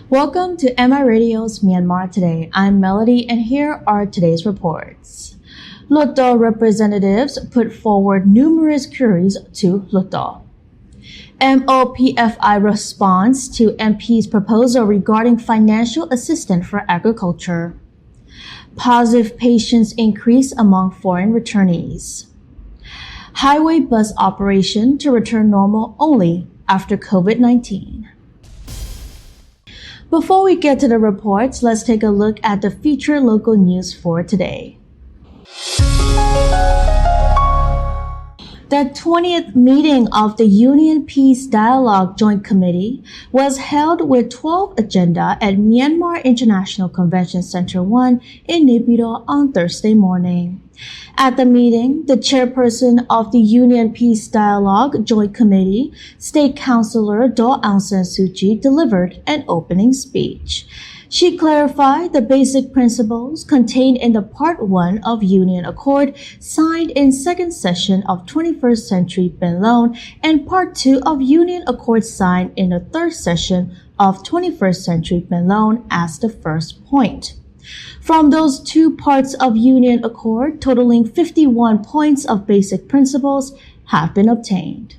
Welcome to MI Radio's Myanmar Today. I'm Melody and here are today's reports. Hluttaw representatives put forward numerous queries to Hluttaw. MoPFI responds to MP's proposal regarding financial assistance for agriculture. Positive patients increase among foreign returnees. Highway bus operation to return normal only after COVID-19. Before we get to the reports, let's take a look at the featured local news for today. The 20th meeting of the Union Peace Dialogue Joint Committee was held with 12 agenda at Myanmar International Convention Center 1 in Naypyidaw on Thursday morning. At the meeting, the chairperson of the Union Peace Dialogue Joint Committee, State Councillor Daw Aung San Suu Kyi, delivered an opening speech. She clarified the basic principles contained in the Part 1 of Union Accord signed in second session of 21st Century Ben Lone and Part 2 of Union Accord signed in the third session of 21st Century Ben Lone as the first point. From those two parts of Union Accord, totaling 51 points of basic principles have been obtained.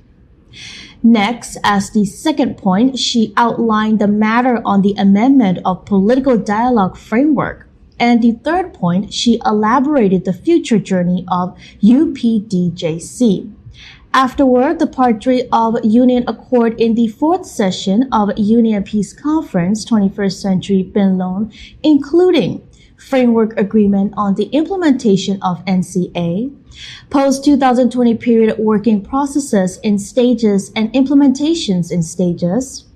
Next, as the second point, she outlined the matter on the amendment of political dialogue framework. And the third point, she elaborated the future journey of UPDJC. Afterward, the Part 3 of Union Accord in the fourth session of Union Peace Conference 21st Century Ben Lone, including Framework Agreement on the Implementation of NCA, Post-2020 Period Working Processes in Stages and Implementations in Stages,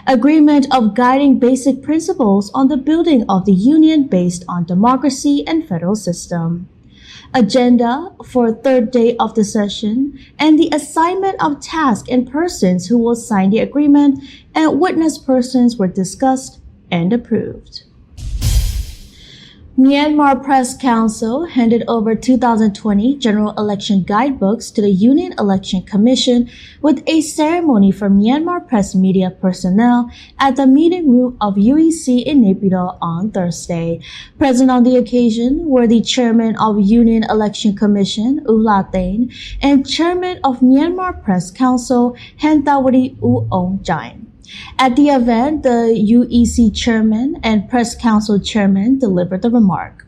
Agreement of Guiding Basic Principles on the Building of the Union based on Democracy and Federal System, Agenda for third day of the session, and the assignment of tasks and persons who will sign the agreement and witness persons were discussed and approved. Myanmar Press Council handed over 2020 general election guidebooks to the Union Election Commission with a ceremony for Myanmar press media personnel at the meeting room of UEC in Naypyidaw on Thursday. Present on the occasion were the Chairman of Union Election Commission, Hluttaw, and Chairman of Myanmar Press Council, Hantawari Ong Jain. At the event, the UEC Chairman and Press Council Chairman delivered the remark.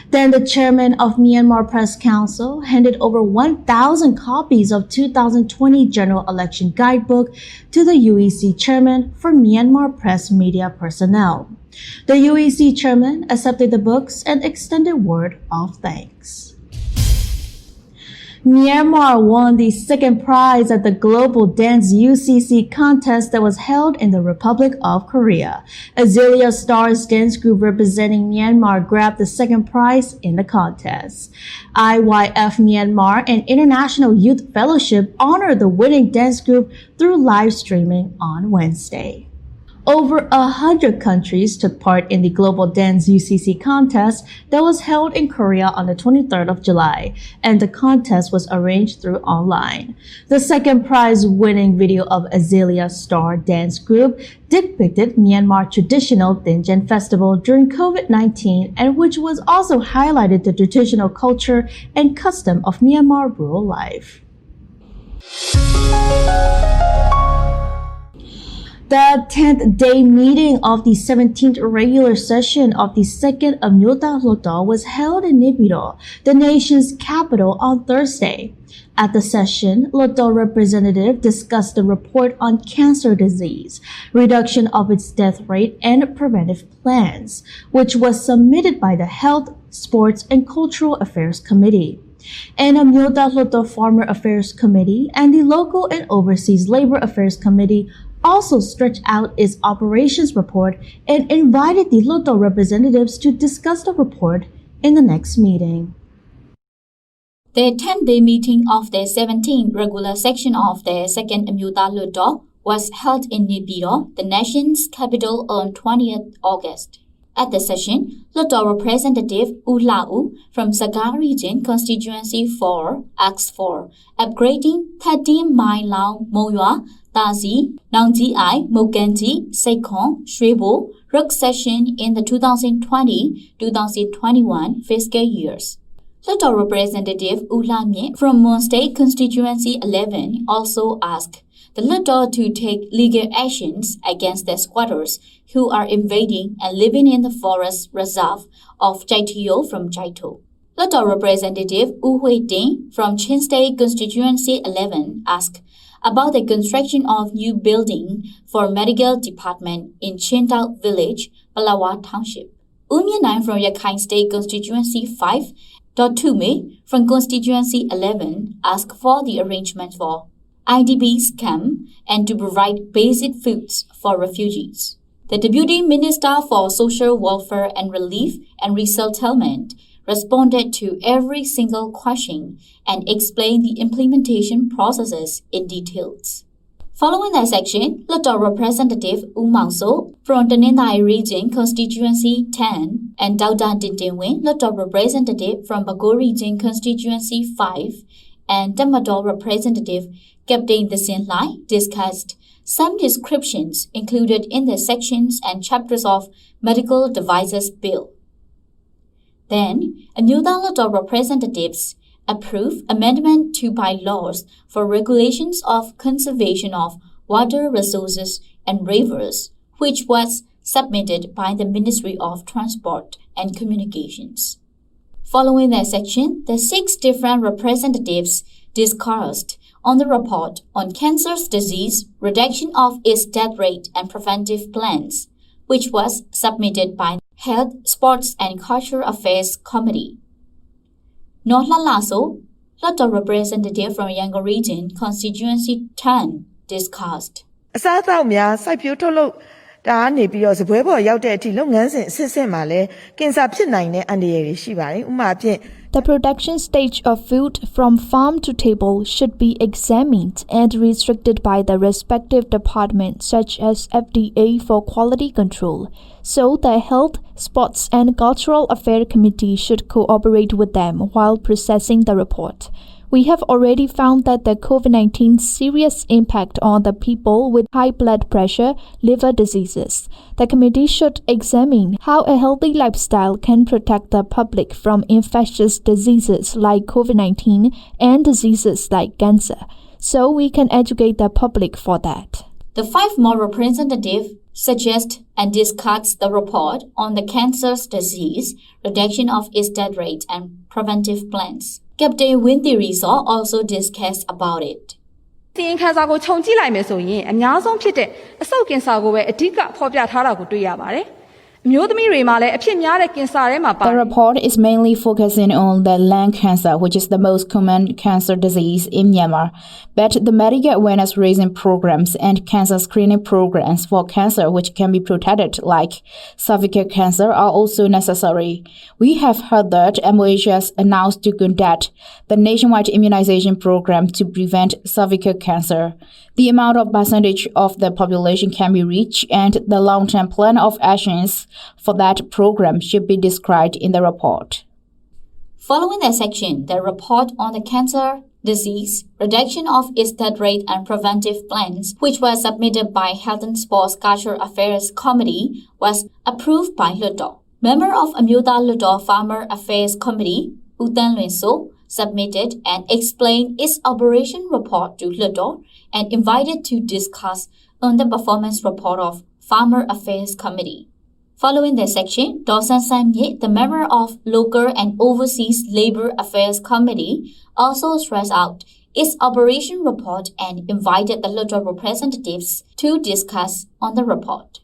Then the Chairman of Myanmar Press Council handed over 1,000 copies of 2020 General Election Guidebook to the UEC Chairman for Myanmar Press Media personnel. The UEC Chairman accepted the books and extended word of thanks. Myanmar won the second prize at the Global Dance UCC contest that was held in the Republic of Korea. Azalea Stars dance group representing Myanmar grabbed the second prize in the contest. IYF Myanmar and International Youth Fellowship honored the winning dance group through live streaming on Wednesday. Over 100 countries took part in the Global Dance UCC contest that was held in Korea on the 23rd of July, and the contest was arranged through online. The second prize-winning video of Azalea Star Dance Group depicted Myanmar traditional Dinjan festival during COVID-19, and which was also highlighted the traditional culture and custom of Myanmar rural life. The 10th day meeting of the 17th regular session of the second Hluttaw was held in Naypyidaw, the nation's capital, on Thursday. At the session, Hluttaw representative discussed the report on cancer disease, reduction of its death rate, and preventive plans, which was submitted by the Health, Sports, and Cultural Affairs Committee. And Hluttaw Farmer Affairs Committee and the Local and Overseas Labor Affairs Committee also stretched out its operations report and invited the Hluttaw representatives to discuss the report in the next meeting. The 10-day meeting of the 17th regular section of the second Hluttaw was held in Naypyidaw, the nation's capital, on 20th August. At the session, Hluttaw Representative Hluttaw from Sagar Region Constituency 4 asked for upgrading 13 Mai Lao Moyua Tasi, Nangji, Mokanji, Sekon, Shrebo, Rook session in the 2020-2021 fiscal years. Hluttaw Representative U Hlamit from Mon State Constituency 11 also asked the Hluttaw to take legal actions against the squatters who are invading and living in the forest reserve of Chaitio from Chaito. Hluttaw Representative U Hui Ting from Chin State Constituency 11 asked about the construction of new building for medical department in Chintao Village, Palawa Township. U Myanmar from Yakai State Constituency 5, Tume from Constituency 11 asked for the arrangement for IDPs camp and to provide basic foods for refugees. The Deputy Minister for Social Welfare and Relief and Resettlement responded to every single question and explained the implementation processes in details. Following that section, Hluttaw Representative U Mangso from Taninthai Region Constituency 10 and Dr. Dintinwin, Hluttaw Representative from Bago Region Constituency 5 and Tamador Representative Captain Thasin Lai discussed some descriptions included in the sections and chapters of Medical Devices Bill. Then, Amyotha Hluttaw representatives approved amendment to bylaws for regulations of conservation of water resources and rivers, which was submitted by the Ministry of Transport and Communications. Following that section, the 6 different representatives discussed on the report on cancer's disease, reduction of its death rate and preventive plans, which was submitted by Health, Sports and Cultural Affairs Committee. Nohla Lasso, Hluttaw representative from Yangon Region, Constituency 10, discussed. The production stage of food from farm to table should be examined and restricted by the respective departments such as FDA for quality control, so the Health, Sports and Cultural Affairs Committee should cooperate with them while processing the report. We have already found that the COVID-19 serious impact on the people with high blood pressure, liver diseases. The committee should examine how a healthy lifestyle can protect the public from infectious diseases like COVID-19 and diseases like cancer, so we can educate the public for that. The 5 more representatives suggest and discuss the report on the cancer's disease, reduction of its death rate and preventive plans. Captain Winthirisaw also discussed about it. The report is mainly focusing on the lung cancer, which is the most common cancer disease in Myanmar. But the medical awareness raising programs and cancer screening programs for cancer which can be protected, like cervical cancer, are also necessary. We have heard that MoPFI announced to conduct the nationwide immunization program to prevent cervical cancer. The amount of percentage of the population can be reached, and the long-term plan of actions for that program should be described in the report. Following that section, the report on the cancer disease, reduction of its death rate and preventive plans, which was submitted by Health and Sports Cultural Affairs Committee, was approved by Hluttaw. Member of Amyotha Hluttaw Farmer Affairs Committee, U Tan Lwin So, submitted and explained its operation report to Hluttaw and invited to discuss on the performance report of Farmer Affairs Committee. Following that section, Dawson Samye, the member of Local and Overseas Labor Affairs Committee, also stressed out its operation report and invited the Hluttaw representatives to discuss on the report.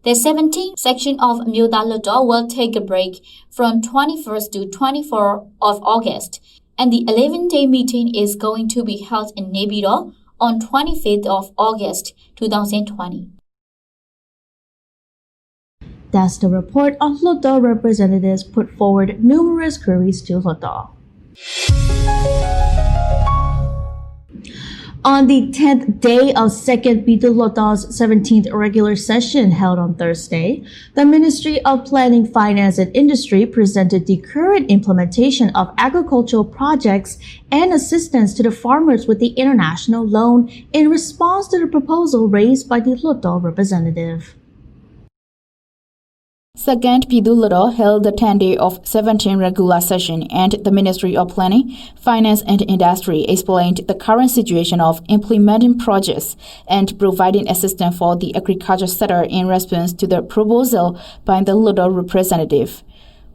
The 17th section of Amyotha Hluttaw will take a break from 21st to 24th of August, and the 11th-day meeting is going to be held in Naypyidaw on 25th of August 2020. That's the report on Hluttaw representatives put forward numerous queries to Hluttaw. On the 10th day of Second Hluttaw's 17th regular session held on Thursday, the Ministry of Planning, Finance and Industry presented the current implementation of agricultural projects and assistance to the farmers with the international loan in response to the proposal raised by the Hluttaw representative. Second, Hluttaw held the 10-day of 17th regular session, and the Ministry of Planning, Finance and Industry explained the current situation of implementing projects and providing assistance for the agriculture sector in response to the proposal by the Hluttaw representative.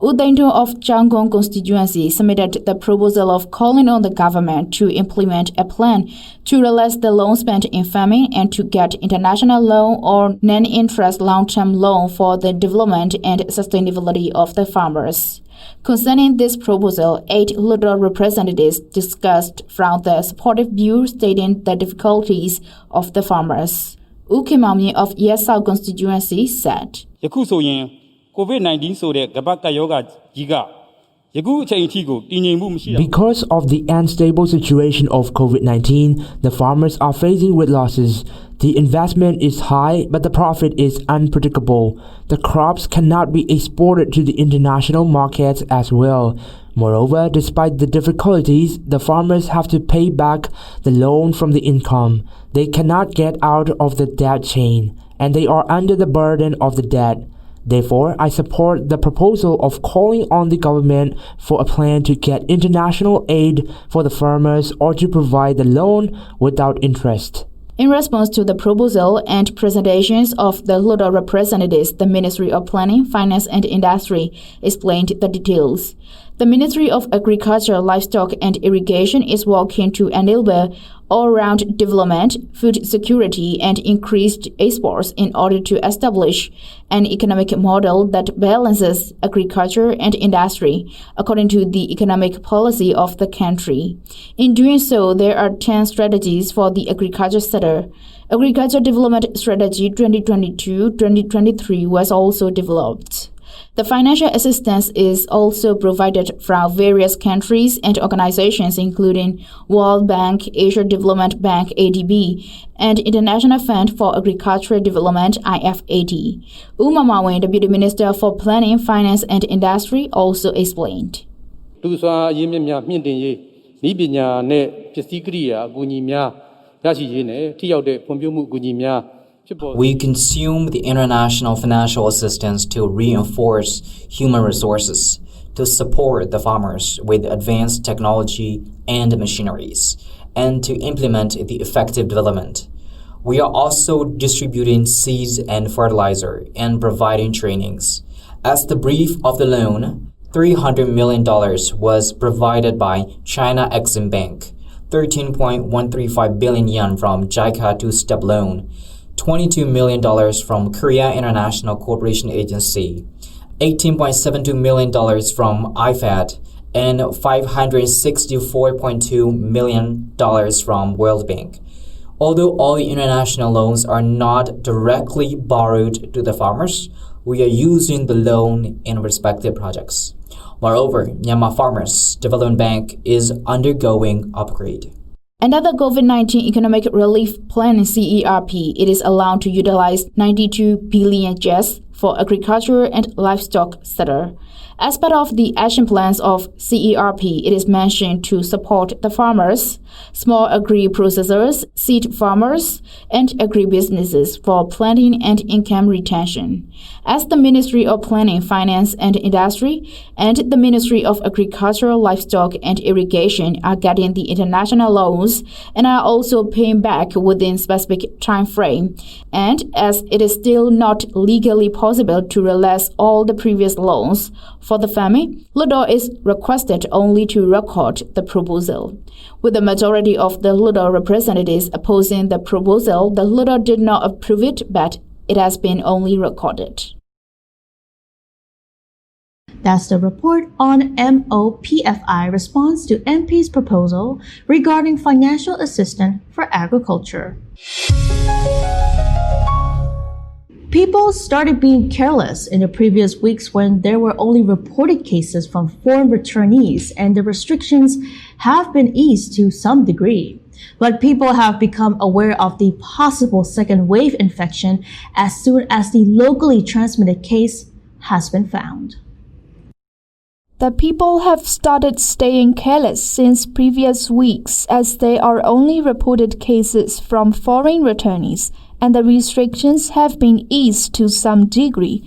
Hluttaw of Changong constituency submitted the proposal of calling on the government to implement a plan to release the loan spent in farming and to get international loan or non-interest long-term loan for the development and sustainability of the farmers. Concerning this proposal, 8 Hluttaw representatives discussed from the supportive view, stating the difficulties of the farmers. Ukimami of Yesao constituency said, COVID-19 ဆိုတဲ့ကမ္ဘာကပ်ရောဂါကြီးကယခုအချိန်အထိကိုတည်ငြိမ်မှုမရှိတာ Because of the unstable situation of COVID-19, the farmers are facing with losses. The investment is high, but the profit is unpredictable. The crops cannot be exported to the international markets as well. Moreover, despite the difficulties, the farmers have to pay back the loan from the income. They cannot get out of the debt chain, and they are under the burden of the debt. Therefore, I support the proposal of calling on the government for a plan to get international aid for the farmers or to provide the loan without interest. In response to the proposal and presentations of the Hluttaw representatives, the Ministry of Planning, Finance and Industry explained the details. The Ministry of Agriculture, Livestock and Irrigation is working to enable all-round development, food security, and increased exports in order to establish an economic model that balances agriculture and industry according to the economic policy of the country. In doing so, there are 10 strategies for the agriculture sector. Agriculture Development Strategy 2022-2023 was also developed. The financial assistance is also provided from various countries and organizations including World Bank, Asia Development Bank (ADB), and International Fund for Agricultural Development (IFAD). Umamawin, Deputy Minister for Planning, Finance and Industry, also explained. We consume the international financial assistance to reinforce human resources, to support the farmers with advanced technology and machineries, and to implement the effective development. We are also distributing seeds and fertilizer and providing trainings. As the brief of the loan, $300 million was provided by China Exim Bank, 13.135 billion yen from JICA two-step loan, $22 million from Korea International Cooperation Agency, $18.72 million from IFAD, and $564.2 million from World Bank. Although all the international loans are not directly borrowed to the farmers, we are using the loan in respective projects. Moreover, Myanmar Farmers Development Bank is undergoing upgrade. Another COVID-19 Economic Relief Plan CERP, it is allowed to utilize 92 billion JPY for agriculture and livestock sector. As part of the action plans of CERP, it is mentioned to support the farmers, small agri-processors, seed farmers, and agri-businesses for planting and income retention. As the Ministry of Planning, Finance and Industry and the Ministry of Agriculture, Livestock and Irrigation are getting the international loans and are also paying back within specific time frame, and as it is still not legally possible to release all the previous loans for the family, Hluttaw is requested only to record the proposal. With the majority of the Hluttaw representatives opposing the proposal, the Hluttaw did not approve it, but it has been only recorded. That's the report on MoPFI response to MP's proposal regarding financial assistance for agriculture. People started being careless in the previous weeks when there were only reported cases from foreign returnees, and the restrictions have been eased to some degree. But people have become aware of the possible second wave infection as soon as the locally transmitted case has been found. The people have started staying careless since previous weeks as there are only reported cases from foreign returnees and the restrictions have been eased to some degree.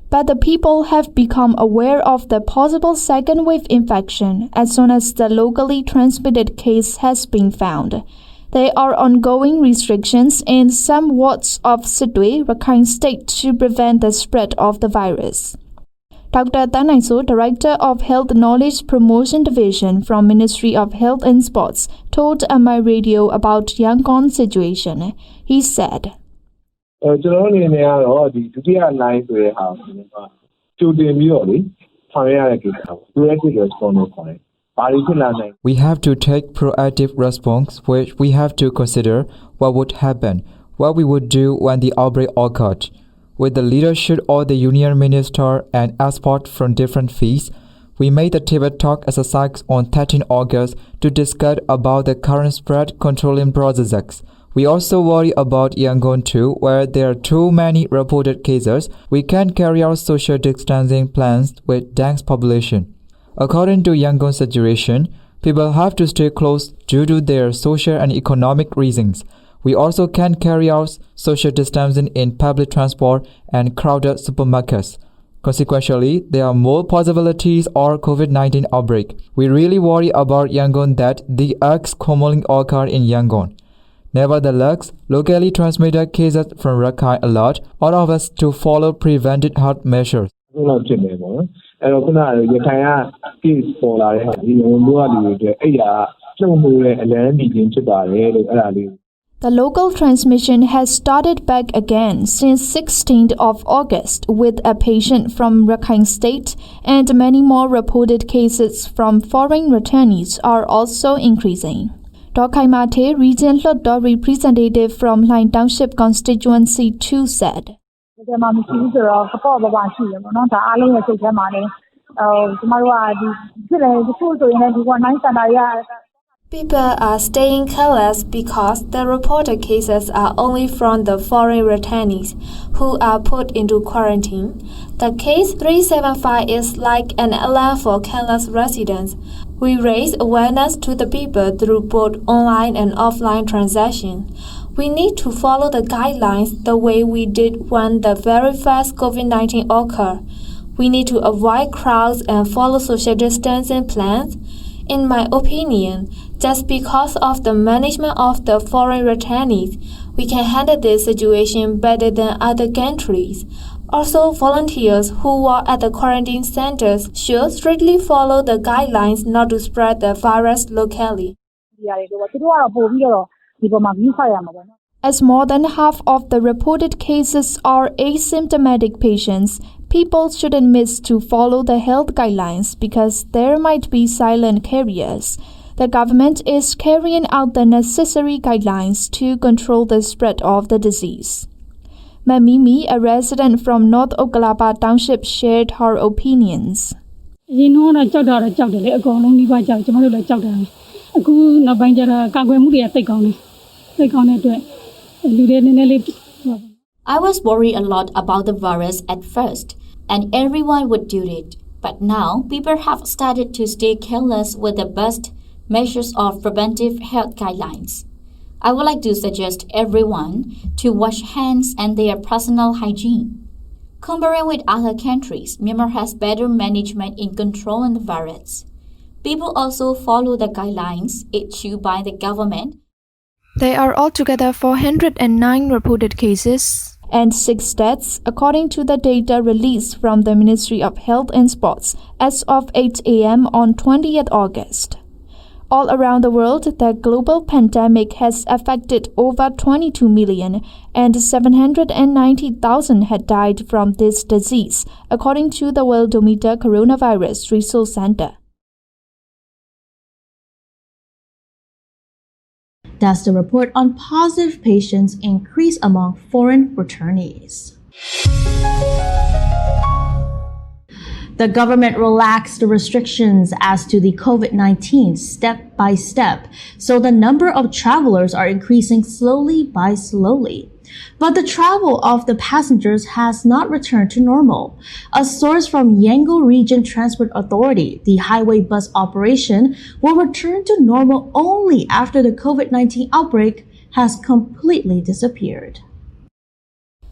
But the people have become aware of the possible second wave infection as soon as the locally transmitted case has been found. There are ongoing restrictions in some wards of Hluttaw, Rakhine State to prevent the spread of the virus. Dr. Tanaiso, Director of Health Knowledge Promotion Division from Ministry of Health and Sports, told MI Radio about Yangon's situation. He said, We have to take proactive response, which we have to consider what would happen, what we would do when the outbreak occurred. With the leadership of the union minister and experts from different fields, we made a table talk exercise on 13 August to discuss about the current spread controlling processes. We also worry about Yangon too, where there are too many reported cases. We can't carry out social distancing plans with dense population. According to Yangon's situation, people have to stay close due to their social and economic reasons. We also can't carry out social distancing in public transport and crowded supermarkets. Consequently, there are more possibilities of COVID-19 outbreak. We really worry about Yangon that the acts commonly occur in Yangon. Nevertheless, locally transmitted cases from Rakhine alert all of us to follow preventive health measures. The local transmission has started back again since 16th of August with a patient from Rakhine State and many more reported cases from foreign returnees are also increasing. Dr. Mate, Region Hluttaw representative from Line Township Constituency 2 said, People are staying careless because the reported cases are only from the foreign returnees who are put into quarantine. The case 375 is like an alarm for careless residents. We raise awareness to the people through both online and offline transactions. We need to follow the guidelines the way we did when the very first COVID-19 occurred. We need to avoid crowds and follow social distancing plans. In my opinion, just because of the management of the foreign returnees, we can handle this situation better than other countries. Also, volunteers who work at the quarantine centers should strictly follow the guidelines not to spread the virus locally. As more than half of the reported cases are asymptomatic patients, people shouldn't miss to follow the health guidelines because there might be silent carriers. The government is carrying out the necessary guidelines to control the spread of the disease. Mamimi, a resident from North Okalapa Township, shared her opinions. I was worried a lot about the virus at first, and everyone would do it. But now, people have started to stay careless with the best measures of preventive health guidelines. I would like to suggest everyone to wash hands and their personal hygiene. Comparing with other countries, Myanmar has better management in controlling the virus. People also follow the guidelines issued by the government. There are altogether 409 reported cases and 6 deaths, according to the data released from the Ministry of Health and Sports as of 8 a.m. on 20th August. All around the world, the global pandemic has affected over 22 million and 790,000 had died from this disease, according to the Worldometer Coronavirus Resource Center. That's the report on positive patients increase among foreign returnees. The government relaxed the restrictions as to the COVID-19 step by step, so the number of travelers are increasing slowly by slowly. But the travel of the passengers has not returned to normal. A source from Yangon Region Transport Authority, the highway bus operation will return to normal only after the COVID-19 outbreak has completely disappeared.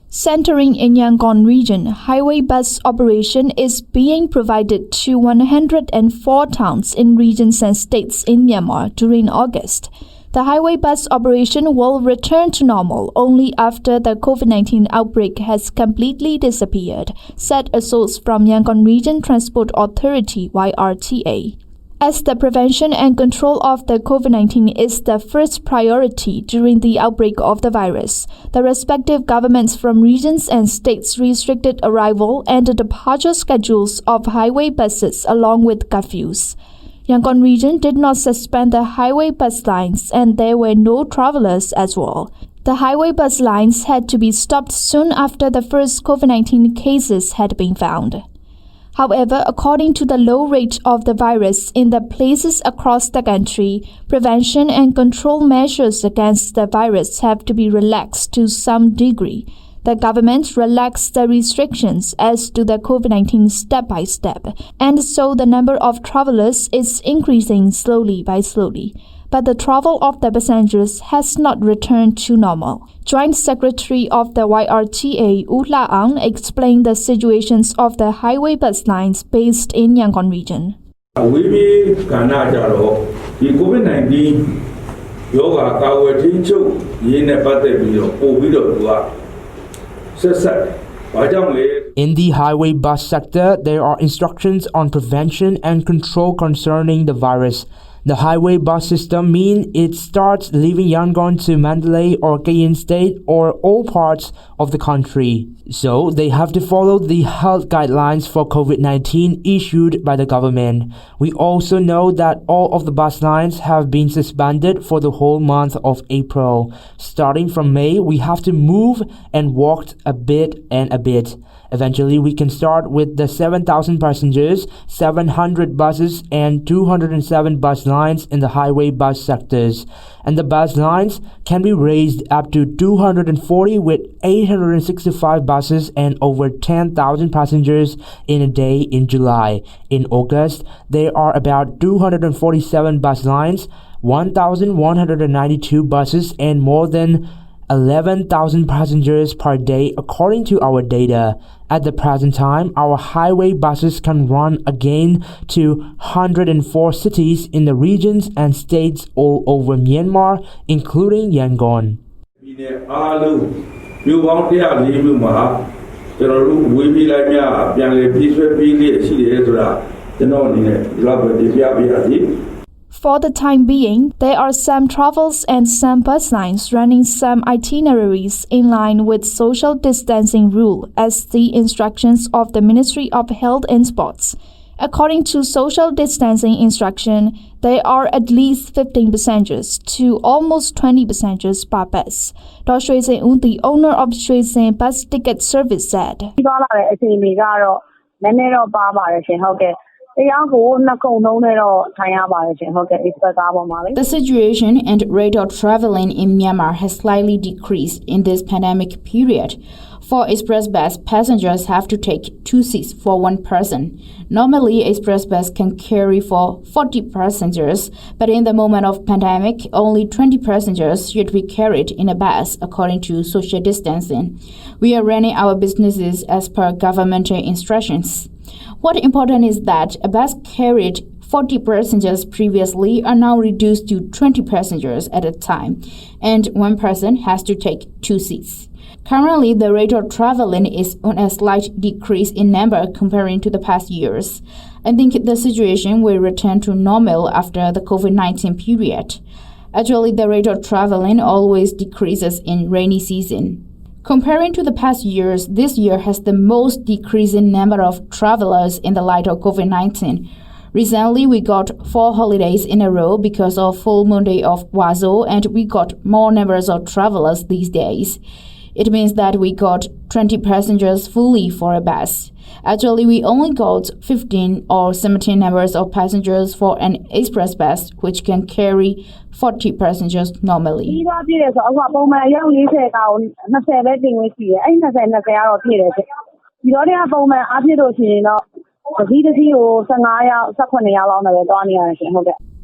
Centering in Yangon region, highway bus operation is being provided to 104 towns in regions and states in Myanmar during August. The highway bus operation will return to normal only after the COVID-19 outbreak has completely disappeared, said a source from Yangon Region Transport Authority (YRTA). As the prevention and control of the COVID-19 is the first priority during the outbreak of the virus, the respective governments from regions and states restricted arrival and departure schedules of highway buses along with curfews. Yangon region did not suspend the highway bus lines and there were no travelers as well. The highway bus lines had to be stopped soon after the first COVID-19 cases had been found. However, according to the low rate of the virus in the places across the country, prevention and control measures against the virus have to be relaxed to some degree. The government relaxed the restrictions as to the COVID-19 step by step, and so the number of travelers is increasing slowly by slowly. But the travel of the passengers has not returned to normal. Joint Secretary of the YRTA, Hluttaw, explained the situations of the highway bus lines based in Yangon region. COVID-19 yoga kawe tinchu yene pate biyo obido dua sesat. In the highway bus sector, there are instructions on prevention and control concerning the virus. The highway bus system means it starts leaving Yangon to Mandalay or Kayin State or all parts of the country. So they have to follow the health guidelines for COVID-19 issued by the government. We also know that all of the bus lines have been suspended for the whole month of April. Starting from May, we have to move and walk a bit and a bit. Eventually, we can start with the 7,000 passengers, 700 buses, and 207 bus lines in the highway bus sectors. And the bus lines can be raised up to 240 with 865 buses and over 10,000 passengers in a day in July. In August, there are about 247 bus lines, 1,192 buses, and more than 11,000 passengers per day according to our data. At the present time, our highway buses can run again to 104 cities in the regions and states all over Myanmar, including Yangon. For the time being, there are some travels and some bus lines running some itineraries in line with social distancing rule as the instructions of the Ministry of Health and Sports. According to social distancing instruction, there are at least 15 passengers to almost 20 passengers per bus. Dr. Shui Sen-un, the owner of Shui Sen Bus Ticket Service, said. The situation and rate of traveling in Myanmar has slightly decreased in this pandemic period. For express bus, passengers have to take 2 seats for one person. Normally, express bus can carry for 40 passengers, but in the moment of pandemic, only 20 passengers should be carried in a bus according to social distancing. We are running our businesses as per governmental instructions. What important is that a bus carried 40 passengers previously are now reduced to 20 passengers at a time, and one person has to take 2 seats. Currently, the rate of traveling is on a slight decrease in number comparing to the past years. I think the situation will return to normal after the COVID-19 period. Actually, the rate of traveling always decreases in rainy season. Comparing to the past years, this year has the most decreasing number of travelers in the light of COVID-19. Recently, we got 4 holidays in a row because of full moon day of Wazo, and we got more numbers of travelers these days. It means that we got 20 passengers fully for a bus. Actually, we only got 15 or 17 numbers of passengers for an express bus, which can carry 40 passengers normally.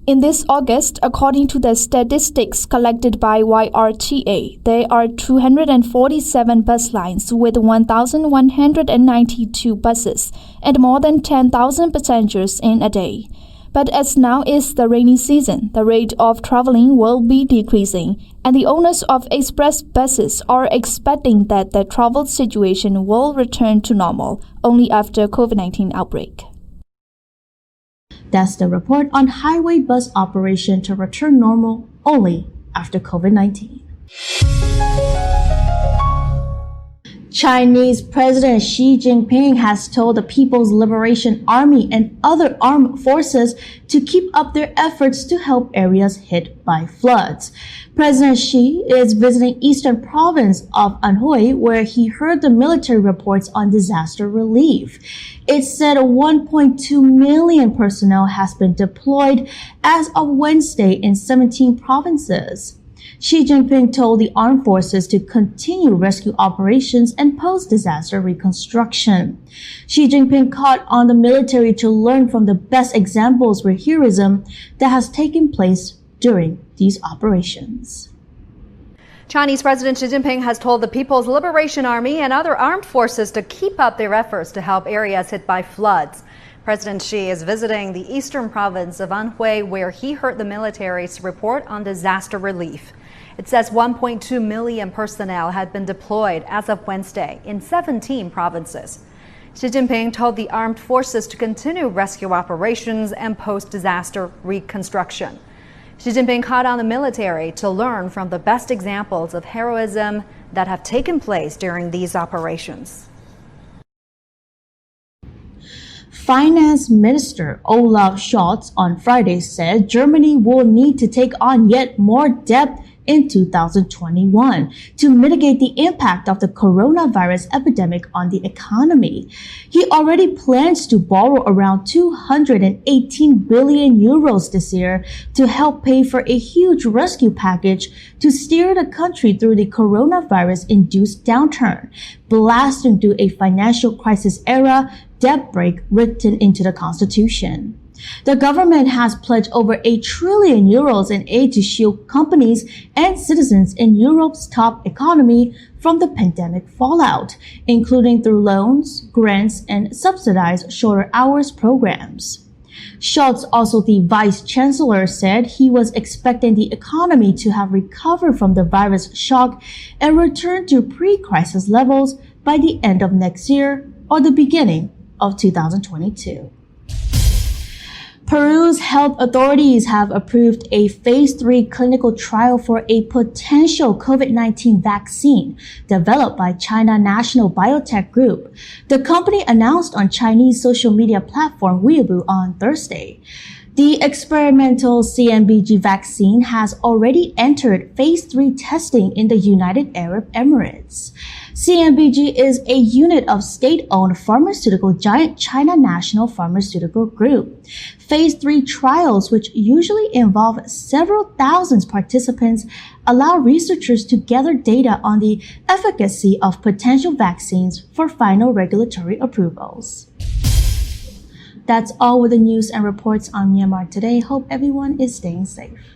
In this August, according to the statistics collected by YRTA, there are 247 bus lines with 1,192 buses and more than 10,000 passengers in a day. But as now is the rainy season, the rate of traveling will be decreasing, and the owners of express buses are expecting that the travel situation will return to normal only after COVID-19 outbreak. That's the report on highway bus operation to return normal only after COVID-19. Chinese President Xi Jinping has told the People's Liberation Army and other armed forces to keep up their efforts to help areas hit by floods. President Xi is visiting eastern province of Anhui, where he heard the military reports on disaster relief. It said 1.2 million personnel has been deployed as of Wednesday in 17 provinces. Xi Jinping told the armed forces to continue rescue operations and post-disaster reconstruction. Xi Jinping called on the military to learn from the best examples of heroism that has taken place during these operations. Chinese President Xi Jinping has told the People's Liberation Army and other armed forces to keep up their efforts to help areas hit by floods. President Xi is visiting the eastern province of Anhui, where he heard the military's report on disaster relief. It says 1.2 million personnel had been deployed as of Wednesday in 17 provinces. Xi Jinping told the armed forces to continue rescue operations and post-disaster reconstruction. Xi Jinping called on the military to learn from the best examples of heroism that have taken place during these operations. Finance Minister Olaf Scholz on Friday said Germany will need to take on yet more debt in 2021 to mitigate the impact of the coronavirus epidemic on the economy. He already plans to borrow around 218 billion euros this year to help pay for a huge rescue package to steer the country through the coronavirus-induced downturn, blasting through a financial crisis era debt break written into the constitution. The government has pledged over 8 trillion euros in aid to shield companies and citizens in Europe's top economy from the pandemic fallout, including through loans, grants, and subsidized shorter hours programs. Scholz, also the vice chancellor, said he was expecting the economy to have recovered from the virus shock and return to pre-crisis levels by the end of next year or the beginning of 2022. Peru's health authorities have approved a phase 3 clinical trial for a potential COVID-19 vaccine developed by China National Biotech Group. The company announced on Chinese social media platform Weibo on Thursday. The experimental CNBG vaccine has already entered phase 3 testing in the United Arab Emirates. CNBG is a unit of state-owned pharmaceutical giant China National Pharmaceutical Group. Phase 3 trials, which usually involve several thousand participants, allow researchers to gather data on the efficacy of potential vaccines for final regulatory approvals. That's all with the news and reports on Myanmar Today. Hope everyone is staying safe.